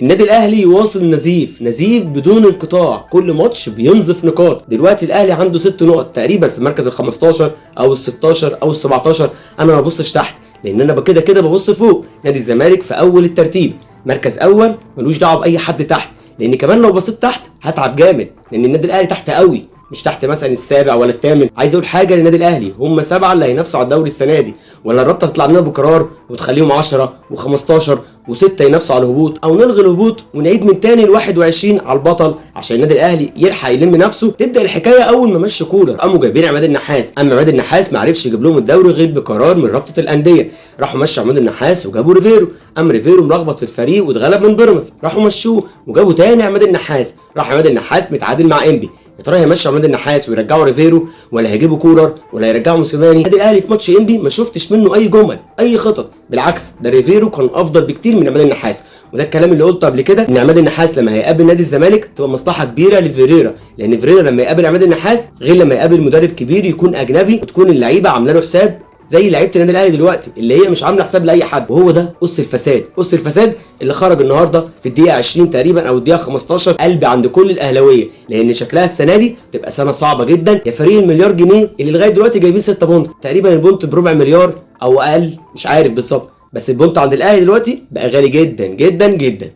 النادي الاهلي يواصل نزيف بدون انقطاع، كل ماتش بينزف نقاط. دلوقتي الاهلي عنده 6 نقط تقريبا في مركز ال 15 او ال 16 او ال 17. انا ما ببصش تحت لان انا كده ببص فوق. نادي الزمالك في اول الترتيب مركز اول، ملوش دعوه باي حد تحت، لان كمان لو بصيت تحت هتعب جامد لان النادي الاهلي تحت قوي، مش تحت مثلا السابع ولا الثامن. عايز اقول حاجه للنادي الاهلي، هم 7 اللي هينافسوا على الدوري السنه دي، ولا الرابطه تطلع لنا بقرار وتخليهم 10 و15 و6 ينافسوا على الهبوط، او نلغي الهبوط ونعيد من تاني ل 21 على البطل عشان النادي الاهلي يلحق يلم نفسه. تبدا الحكايه اول ما مشي كولر، قاموا جايبين عماد النحاس. اما عماد النحاس ما عرفش يجيب لهم الدوري غير بقرار من رابطه الانديه، راحوا مشوا عماد النحاس وجابوا ريفيرو. قام ريفيرو ملخبط في الفريق واتغلب من بيراميدز، راحوا مشوه وجابوا تاني عماد النحاس، راح عماد النحاس متعادل مع انبي. يا ترى هيمشوا عماد النحاس ويرجعوا ريفيرو، ولا هيجيبوا كولر، ولا هيرجعوا موسيماني؟ النادي الاهلي في ماتش انبي ما شفتش منه اي جمل، اي خطط، بالعكس ده ريفيرو كان افضل بكتير من عماد النحاس. وده الكلام اللي قلته قبل كده، ان عماد النحاس لما هيقابل نادي الزمالك تبقى مصلحه كبيره لفيريرا، لان فيريرا لما يقابل عماد النحاس غير لما يقابل مدرب كبير يكون اجنبي وتكون اللعيبه عامله له حساب زي لعيبه النادي الاهلي دلوقتي اللي هي مش عامله حساب لاي حد. وهو ده قص الفساد اللي خرج النهارده في الدقيقه 20 تقريبا او الدقيقه 15. قلبي عند كل الاهلاويه، لان شكلها السنه دي تبقى سنه صعبه جدا. يا فريق المليار جنيه اللي لغايه دلوقتي جايبين 6 بونت تقريبا، البونت بربع مليار او اقل مش عارف بالظبط، بس البونت عند الاهلي دلوقتي بقى غالي جدا جدا جدا.